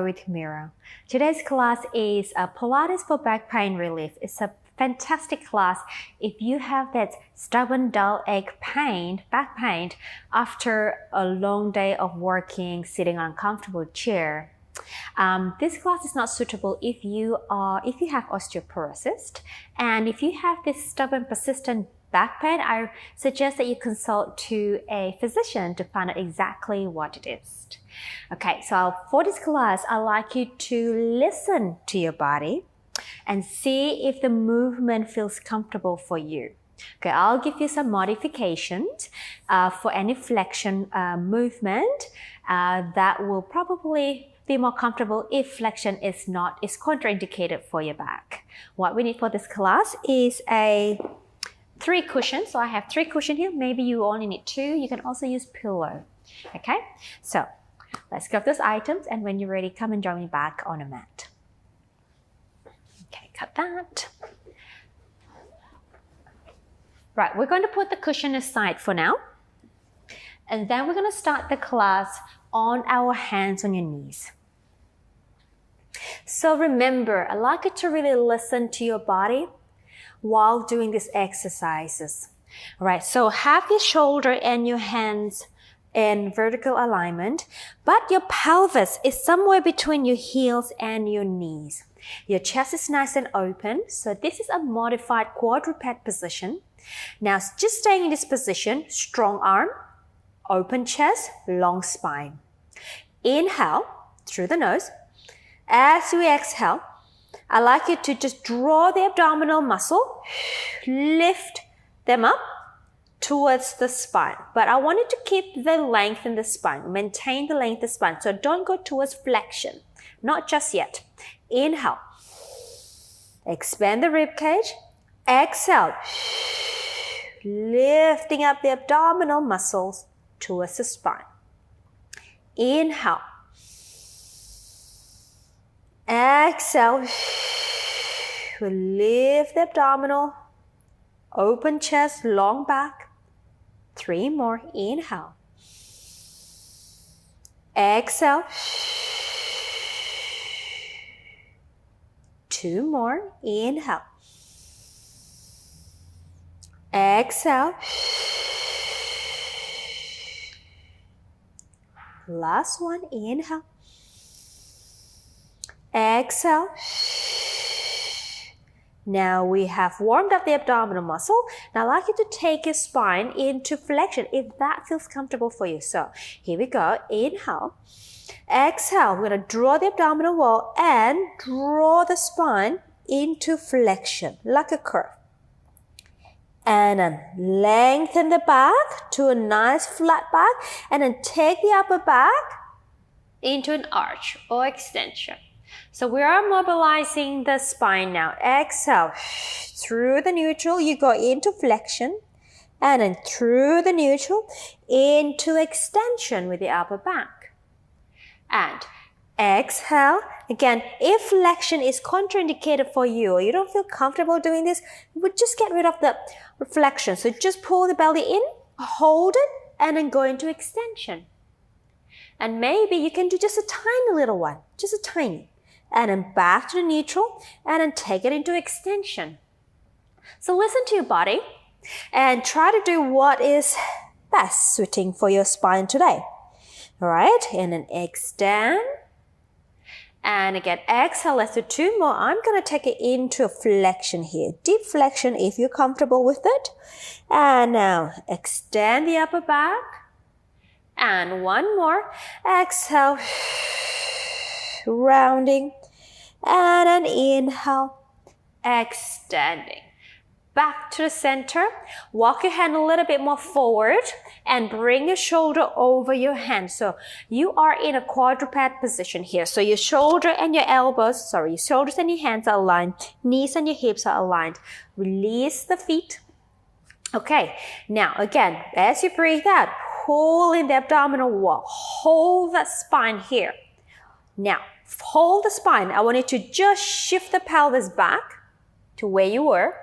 with Mira. Today's class is Pilates for back pain relief. It's a fantastic class if you have that stubborn dull ache pain, back pain, after a long day of working, sitting on a comfortable chair. This class is not suitable if you have osteoporosis, and if you have this stubborn, persistent back pain, I suggest that you consult to a physician to find out exactly what it is. Okay, so for this class, I'd like you to listen to your body and see if the movement feels comfortable for you. Okay, I'll give you some modifications for any flexion movement that will probably be more comfortable if flexion is contraindicated for your back. What we need for this class is three cushions. So I have 3 cushions here. Maybe you only need 2. You can also use pillow. Okay, so let's grab those items, and when you're ready, come and join me back on a mat. Okay, cut that. Right, we're going to put the cushion aside for now, and then we're going to start the class on our hands on your knees. So remember, I'd like you to really listen to your body while doing these exercises. All right, so have your shoulder and your hands in vertical alignment, but your pelvis is somewhere between your heels and your knees. Your chest is nice and open, so this is a modified quadruped position. Now, just staying in this position, strong arm, open chest, long spine. Inhale through the nose. As we exhale, I'd like you to just draw the abdominal muscle, lift them up towards the spine. But I want you to keep the length in the spine, maintain the length of the spine. So don't go towards flexion, not just yet. Inhale, expand the rib cage. Exhale, lifting up the abdominal muscles towards the spine. Inhale. Exhale, lift the abdominal, open chest, long back. 3 more, inhale. Exhale. 2 more, inhale. Exhale. Last one, inhale. Exhale. Now we have warmed up the abdominal muscle. Now I'd like you to take your spine into flexion if that feels comfortable for you. So here we go. Inhale. Exhale. We're going to draw the abdominal wall and draw the spine into flexion like a curve. And then lengthen the back to a nice flat back, and then take the upper back into an arch or extension. So we are mobilizing the spine now. Exhale. Through the neutral, you go into flexion, and then through the neutral into extension with the upper back. And exhale. Again, if flexion is contraindicated for you or you don't feel comfortable doing this, we just get rid of the flexion. So just pull the belly in, hold it, and then go into extension. And maybe you can do just a tiny little one, just a tiny. And then back to the neutral, and then take it into extension. So listen to your body and try to do what is best suiting for your spine today. All right, and then extend. And again, exhale, let's do 2 more. I'm going to take it into flexion here. Deep flexion if you're comfortable with it. And now extend the upper back. And 1 more. Exhale. Rounding. And an inhale. Extending. Back to the center. Walk your hand a little bit more forward and bring your shoulder over your hand. So you are in a quadruped position here. So your shoulder and your your shoulders and your hands are aligned. Knees and your hips are aligned. Release the feet. Okay, now again, as you breathe out, pull in the abdominal wall. Hold that spine here. Now, hold the spine. I want you to just shift the pelvis back to where you were.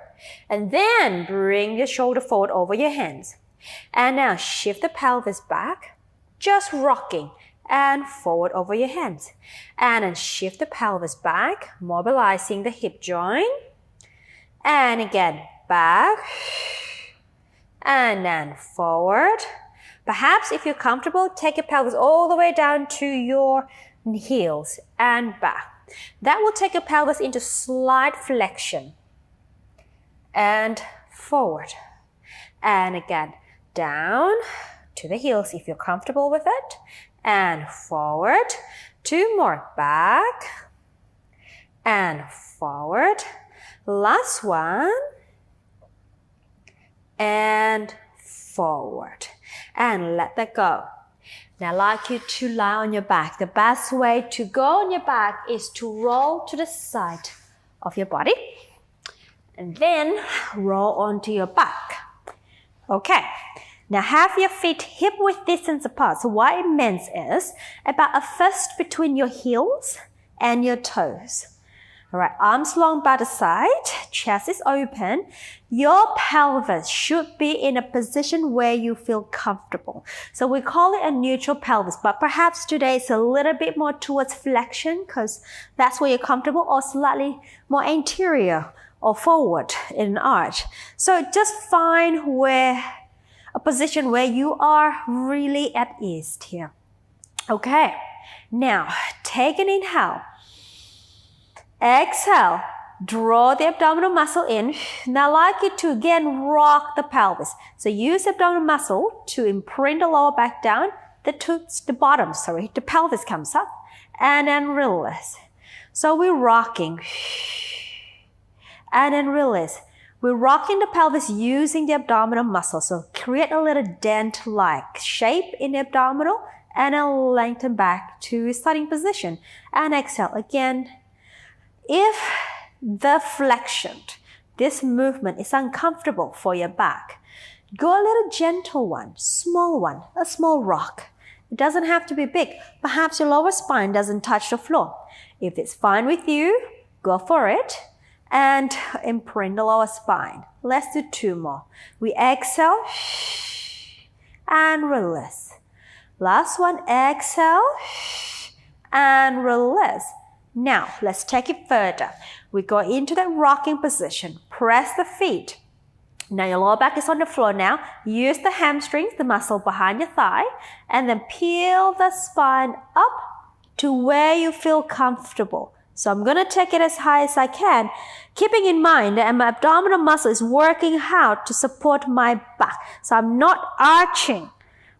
And then bring your shoulder forward over your hands. And now shift the pelvis back, just rocking and forward over your hands. And then shift the pelvis back, mobilizing the hip joint. And again, back. And then forward. Perhaps if you're comfortable, take your pelvis all the way down to your heels and back. That will take your pelvis into slight flexion. And forward. And again, down to the heels if you're comfortable with it. And forward. 2 more. Back. And forward. Last one. And forward. And let that go. Now I'd like you to lie on your back. The best way to go on your back is to roll to the side of your body. And then roll onto your back. Okay. Now have your feet hip-width distance apart. So what it means is about a fist between your heels and your toes. Alright, arms long by the side, chest is open. Your pelvis should be in a position where you feel comfortable. So we call it a neutral pelvis, but perhaps today it's a little bit more towards flexion because that's where you're comfortable, or slightly more anterior or forward in an arch. So just find a position where you are really at ease here. Okay, now take an inhale. Exhale, draw the abdominal muscle in. Now I'd like you to again rock the pelvis. So use the abdominal muscle to imprint the lower back down. The pelvis comes up and then release. So we're rocking and then release. We're rocking the pelvis using the abdominal muscle. So create a little dent-like shape in the abdominal and then lengthen back to starting position. And exhale again. If the flexion, this movement is uncomfortable for your back, go a little gentle one, a small rock. It doesn't have to be big. Perhaps your lower spine doesn't touch the floor. If it's fine with you, go for it. And imprint the lower spine. Let's do 2 more. We exhale and release. Last one, exhale and release. Now, let's take it further. We go into that rocking position. Press the feet. Now your lower back is on the floor now. Use the hamstrings, the muscle behind your thigh, and then peel the spine up to where you feel comfortable. So I'm going to take it as high as I can, keeping in mind that my abdominal muscle is working hard to support my back. So I'm not arching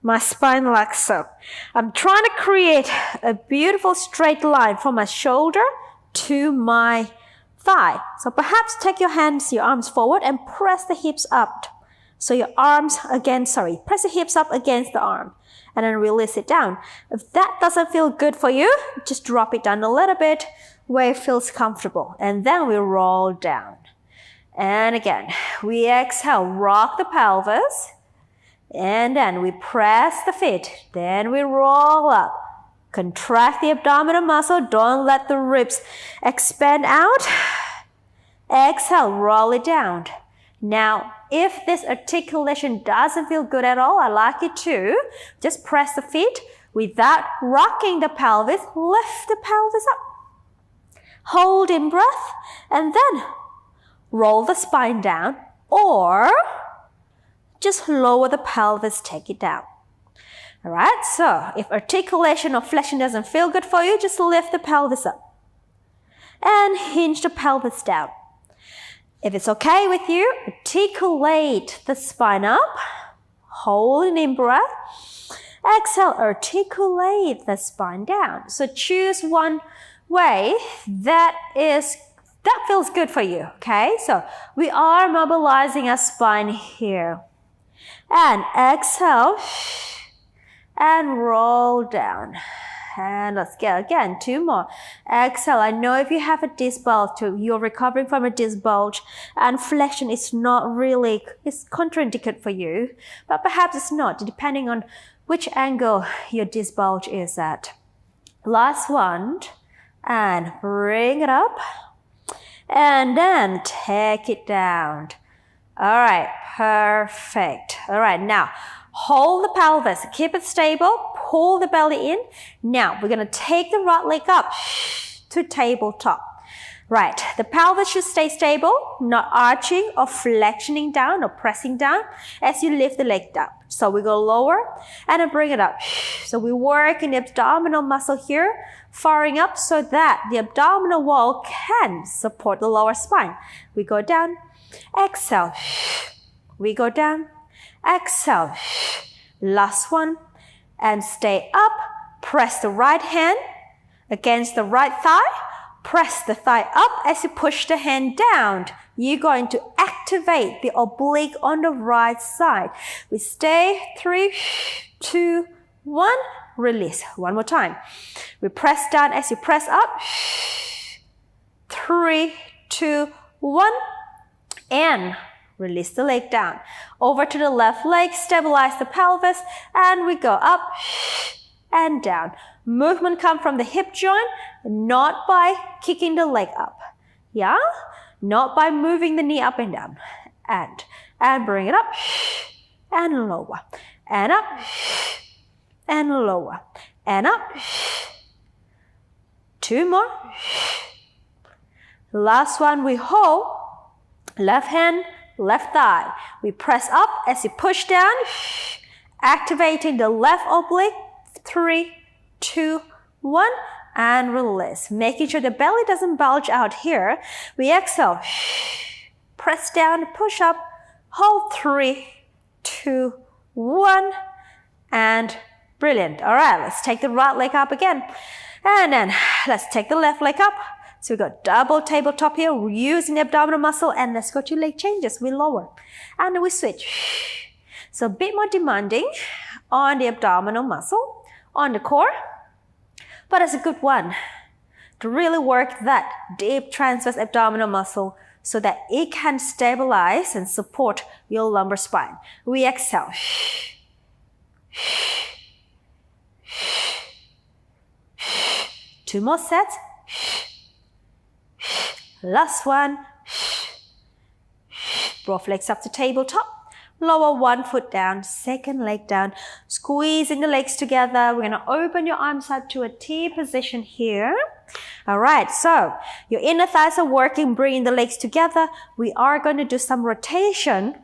my spine like so. I'm trying to create a beautiful straight line from my shoulder to my thigh. So perhaps take your arms forward and press the hips up. So your arms press the hips up against the arm and then release it down. If that doesn't feel good for you, just drop it down a little bit where it feels comfortable. And then we roll down. And again, we exhale, rock the pelvis. And then we press the feet. Then we roll up. Contract the abdominal muscle. Don't let the ribs expand out. Exhale, roll it down. Now, if this articulation doesn't feel good at all, I'd like you to just press the feet without rocking the pelvis. Lift the pelvis up. Hold in breath. And then roll the spine down. Or just lower the pelvis, take it down. All right, so if articulation or flexion doesn't feel good for you, just lift the pelvis up and hinge the pelvis down. If it's okay with you, articulate the spine up, hold in breath. Exhale, articulate the spine down. So choose one way that feels good for you, okay? So we are mobilizing our spine here. And exhale and roll down. And let's go again, 2 more. Exhale. I know if you have a disc bulge, you're recovering from a disc bulge, and flexion is not really, it's contraindicated for you, but perhaps it's not, depending on which angle your disc bulge is at. Last one, and bring it up, and then take it down. All right, perfect. All right, now Hold the pelvis, keep it stable, pull the belly in. Now, we're going to take the right leg up to tabletop. Right, the pelvis should stay stable, not arching or flexioning down or pressing down as you lift the leg down. So we go lower and then bring it up. So we work in the abdominal muscle here, firing up so that the abdominal wall can support the lower spine. We go down, exhale. We go down, exhale. Last one. And stay up. Press the right hand against the right thigh. Press the thigh up as you push the hand down. You're going to activate the oblique on the right side. We stay. 3, 2, 1. Release. One more time. We press down as you press up. 3, 2, 1. And release the leg down. Over to the left leg. Stabilize the pelvis. And we go up and down. Movement comes from the hip joint, not by kicking the leg up. Yeah? Not by moving the knee up and down. And bring it up. And lower. And up. And lower. And up. 2 more. Last one, we hold. Left hand, left thigh. We press up as you push down. Activating the left oblique. 3, 2, 1, and release. Making sure the belly doesn't bulge out here. We exhale. Press down, push up, hold. 3, 2, 1, and brilliant. All right, let's take the right leg up again. And then let's take the left leg up. So we got double tabletop here, using the abdominal muscle, and let's go to leg changes. We lower, and then we switch. So a bit more demanding on the abdominal muscle, on the core. But it's a good one to really work that deep transverse abdominal muscle so that it can stabilize and support your lumbar spine. We exhale. 2 more sets. Last one. Both legs up to tabletop. Lower one foot down, second leg down, squeezing the legs together. We're going to open your arms out to a T position here. All right, so your inner thighs are working, bringing the legs together. We are going to do some rotation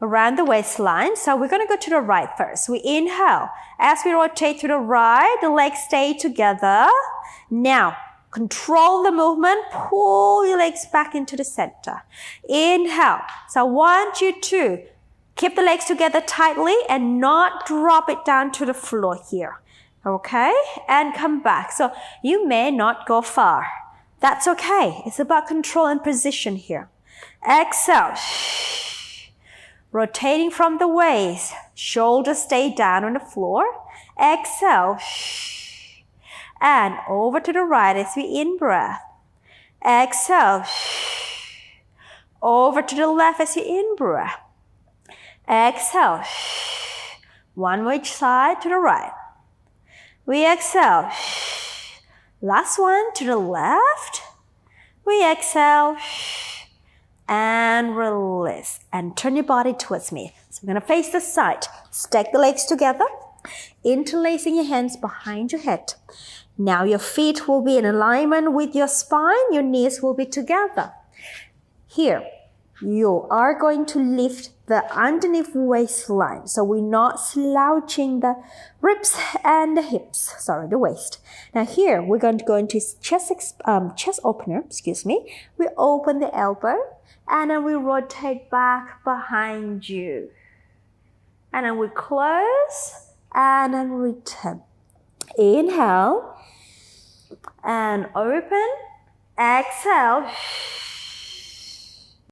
around the waistline. So we're going to go to the right first. We inhale. As we rotate to the right, the legs stay together. Now, control the movement. Pull your legs back into the center. Inhale. So I want you to keep the legs together tightly and not drop it down to the floor here. Okay? And come back. So you may not go far. That's okay. It's about control and position here. Exhale. Rotating from the waist. Shoulders stay down on the floor. Exhale. And over to the right as we in-breath. Exhale. Over to the left as you in-breath. Exhale. One more each side to the right. We exhale. Last one to the left. We exhale. And release. And turn your body towards me. So we're going to face the side. Stack the legs together. Interlacing your hands behind your head. Now your feet will be in alignment with your spine. Your knees will be together. Here, you are going to lift the underneath waistline. So we're not slouching the ribs and the hips. Sorry, the waist. Now here, we're going to go into chest opener. We open the elbow and then we rotate back behind you. And then we close and then return. Inhale and open. Exhale.